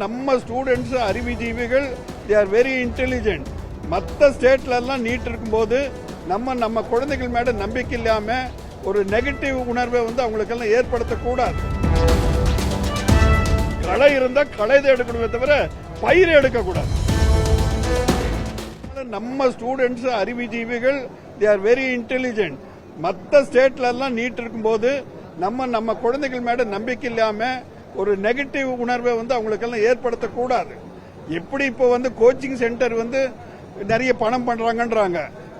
நம்ம students அறிவுஜீவிகள், they are very intelligent. மற்ற ஸ்டேட்ல எல்லாம் நீட் இருக்கும்போது நம்ம குழந்தைகள் மேல நம்பிக்கை இல்லாம ஒரு நெகட்டிவ் உணர்வை அவங்களுக்கெல்லாம் ஏற்படுத்தக்கூடாது. களை இருந்தா களைதை எடுக்கணுமே தவிர பயிரை எடுக்கக்கூடாது. நம்ம students அறிவுஜீவிகள், they are very intelligent. மற்ற ஸ்டேட்ல எல்லாம் நீட் இருக்கும்போது நம்ம குழந்தைகள் மேல நம்பிக்கை இல்லாம ஒரு நெகட்டிவ் உணர்வை அவங்களுக்கெல்லாம் ஏற்படுத்தக்கூடாது. எப்படி இப்போ கோச்சிங் சென்டர் நிறைய பணம் பண்றாங்கன்றாங்க.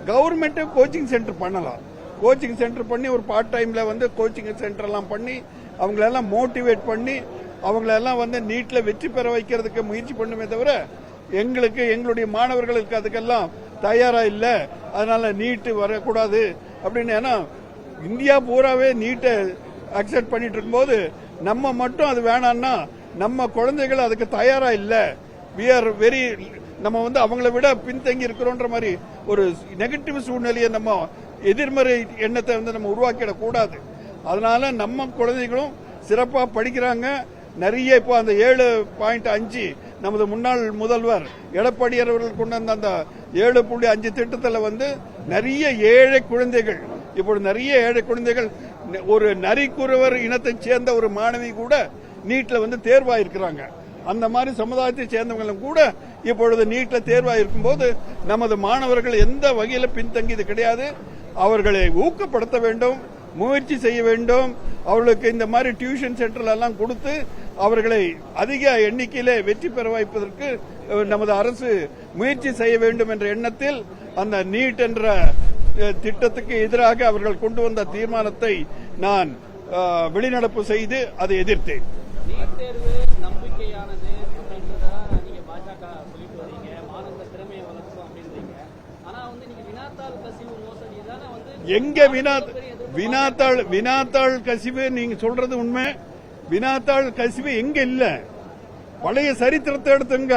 கவர்மெண்ட் கோச்சிங் சென்டர் பண்ணலாம். கோச்சிங் சென்டர் பண்ணி ஒரு பார்ட் டைம்ல கோச்சிங் சென்டர் எல்லாம் பண்ணி அவங்களெல்லாம் மோட்டிவேட் பண்ணி அவங்களெல்லாம் நீட்ல வெற்றி பெற வைக்கிறதுக்கு முயற்சி பண்ணுமே தவிர எங்களுடைய மாணவர்களுக்கு அதுக்கெல்லாம் தயாரா இல்ல, அதனால நீட்டு வரக்கூடாது அப்படின்னு. ஏன்னா இந்தியா பூராவே நீட்டை அக்செப்ட் பண்ணிட்டு இருக்கும்போது நம்ம மட்டும் அது வேணாம்னா நம்ம குழந்தைகள் அதுக்கு தயாரா இல்ல, we are very நம்ம அவங்கள விட பின்தங்கி இருக்கிறோன்ற மாதிரி ஒரு நெகட்டிவ் சூழ்நிலையை நம்ம எதிர்மறை எண்ணத்தை நம்ம உருவாக்கிட கூடாது. அதனால நம்ம குழந்தைகளும் சிறப்பா படிக்கிறாங்க. நிறைய இப்போ அந்த 7.5 நமது முன்னாள் முதல்வர் எடப்பாடியார் அவர்கள் கொண்டு வந்த அந்த 7.5 திட்டத்தில் நிறைய ஏழை குழந்தைகள், இப்பொழுது நிறைய ஏழை குழந்தைகள், ஒரு நரிக்குறவர் இனத்தை சேர்ந்த ஒரு மாணவி கூட நீட்ல தேர்வாயிருக்கிறாங்க. அந்த மாதிரி சமுதாயத்தை சேர்ந்தவங்களும் கூட இப்பொழுது நீட்ல தேர்வாயிருக்கும் போது நமது மாணவர்கள் எந்த வகையில பின்தங்கியது கிடையாது. அவர்களை ஊக்கப்படுத்த வேண்டும், முயற்சி செய்ய வேண்டும். அவர்களுக்கு இந்த மாதிரி டியூஷன் சென்டர் எல்லாம் கொடுத்து அவர்களை அதிக எண்ணிக்கையிலே வெற்றி பெற வைப்பதற்கு நமது அரசு முயற்சி செய்ய வேண்டும் என்ற எண்ணத்தில் அந்த நீட் என்ற திட்டத்துக்கு எதிராக அவர்கள் கொண்டு வந்த தீர்மானத்தை நான் வெளிநடப்பு செய்து அதை எதிர்த்தேன். எங்க வினாத்தாள் கசிவு நீங்க சொல்றது உண்மை. வினாத்தாள் கசிவு எங்க இல்ல, பழைய சரித்திரத்தை எடுத்துங்க.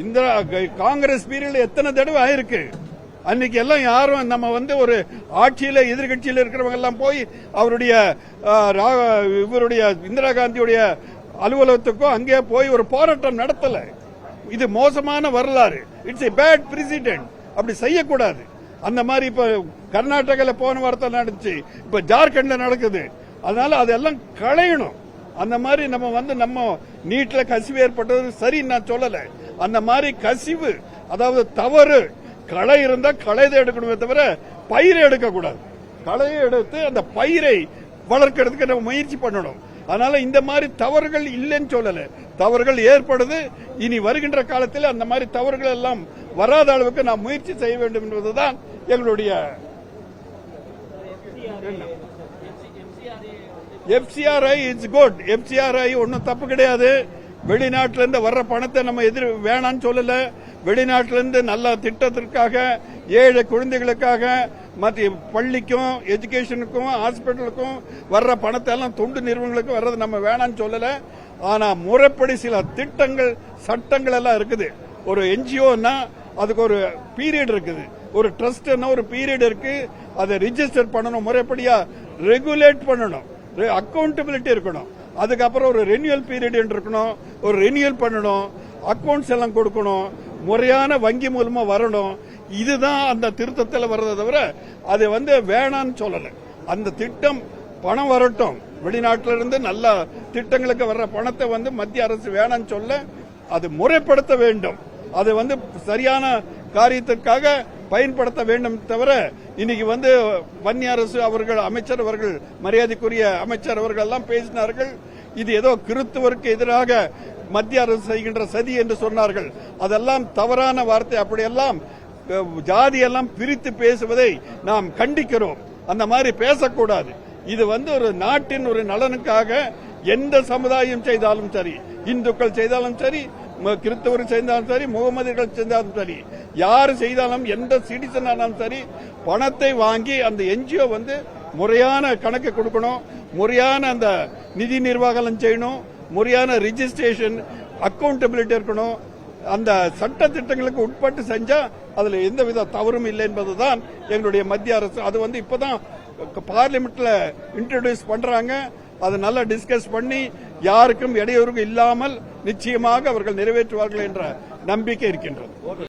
இந்த காங்கிரஸ் பீரியட்ல எத்தனை தடவை ஆயிருக்கு. அன்னைக்கு எல்லாம் யாரும் நம்ம ஒரு ஆட்சியில எதிர்கட்சியில இருக்கிறவங்க எல்லாம் போய் அவருடைய இவருடைய இந்திரா காந்தியுடைய அலுவலகத்துக்கோ அங்கே போய் ஒரு போராட்டம் நடத்தல. இது மோசமான வரலாறு. It's a bad president. அப்படி செய்யக்கூடாது. அந்த மாதிரி இப்ப கர்நாடகால போன வாரத்தில் நடந்துச்சு, இப்ப ஜார்க்கண்ட்ல நடக்குது. அதனால அதெல்லாம் களையணும். அந்த மாதிரி நம்ம நீட்ல கசிவு ஏற்பட்டது சரி நான் சொல்லல. அந்த மாதிரி கசிவு, அதாவது தவறு, களை இருந்தா களைதை எடுக்கணுமே தவிர பயிரை எடுக்கக்கூடாது. களையை எடுத்து அந்த பயிரை வளர்க்கறதுக்கு நம்ம முயற்சி பண்ணணும். அதனால இந்த மாதிரி தவறுகள் இல்லைன்னு சொல்லல, தவறுகள் ஏற்படுது. இனி வருகின்ற காலத்தில் அந்த மாதிரி தவறுகள் எல்லாம் வராத அளவுக்கு நாம் முயற்சி செய்ய வேண்டும் என்பதுதான் எங்களுடைய எஃப்சிஆர்ஐ இட்ஸ் குட். எஃப்சிஆர்ஐ ஒன்னும் தப்பு கிடையாது. வெளிநாட்டிலிருந்து வர்ற பணத்தை நம்ம வேணான்னு சொல்லல. வெளிநாட்டிலிருந்து நல்ல திட்டத்திற்காக, ஏழை குழந்தைகளுக்காக, மற்ற பள்ளிக்கும் எஜுகேஷனுக்கும் ஹாஸ்பிட்டலுக்கும் வர்ற பணத்தை எல்லாம் தொண்டு நிறுவனங்களுக்கு வர்றது நம்ம வேணான்னு சொல்லல. ஆனா முறைப்படி சில திட்டங்கள், சட்டங்கள் எல்லாம் இருக்குது. ஒரு என்ஜிஓன்னா அதுக்கு ஒரு பீரியட் இருக்குது, ஒரு ட்ரஸ்ட்னா ஒரு பீரியட் இருக்கு. அதை ரிஜிஸ்டர் பண்ணணும், முறைப்படியா ரெகுலேட் பண்ணணும், அக்கௌண்டபிலிட்டி இருக்கணும். அதுக்கப்புறம் ஒரு ரெனியூவல் பீரியட் இருக்கணும், ஒரு ரெனியூவல் பண்ணணும், அக்கௌண்ட்ஸ் எல்லாம் கொடுக்கணும், முறையான வங்கி மூலமா வரணும். இதுதான் அந்த திருத்தத்தில் வர்றதை தவிர அது வேணான்னு சொல்லல. அந்த திட்டம் பணம் வரட்டும், வெளிநாட்டிலிருந்து நல்ல திட்டங்களுக்கு வர்ற பணத்தை மத்திய அரசு வேணான்னு சொல்ல, அது முறைப்படுத்த வேண்டும். அது சரியான காரியத்திற்காக பயன்படுத்த வேண்டும் தவிர இன்னைக்கு வன்னிய அரசு அவர்கள், அமைச்சர் அவர்கள், மரியாதைக்குரிய அமைச்சர் அவர்கள் எல்லாம் பேசினார்கள். இது ஏதோ கிறிஸ்துவருக்கு எதிராக மத்திய அரசு செய்கின்ற சதி என்று சொன்னார்கள். அதெல்லாம் தவறான வார்த்தை. அப்படியெல்லாம் ஜாதியெல்லாம் பிரித்து பேசுவதை நாம் கண்டிக்கிறோம். அந்த மாதிரி பேசக்கூடாது. இது ஒரு நாட்டின் ஒரு நலனுக்காக எந்த சமுதாயம் செய்தாலும் சரி, இந்துக்கள் செய்தாலும் சரி, கிறிஸ்தவர் செய்தாலும் சரி, முகமதிகள் செய்தாலும் சரி, யாரு செய்தாலும், எந்த சிட்டிசன் ஆனாலும் சரி, பணத்தை வாங்கி அந்த என்ஜிஓ முறையான கணக்கு கொடுக்கணும், முறையான அந்த நிதி நிர்வாகம் செய்யணும், முறையான ரிஜிஸ்ட்ரேஷன், அக்கௌண்டபிலிட்டி இருக்கணும். அந்த சட்ட திட்டங்களுக்கு உட்பட்டு செஞ்சா அதுல எந்தவித தவறும் இல்லை என்பதுதான் எங்களுடைய மத்திய அரசு. அது இப்பதான் பார்லிமெண்ட்ல இன்ட்ரோடியூஸ் பண்றாங்க. அதை நல்லா டிஸ்கஸ் பண்ணி யாருக்கும் இடையூறு இல்லாமல் நிச்சயமாக அவர்கள் நிறைவேற்றுவார்கள் என்ற நம்பிக்கை இருக்கின்றது.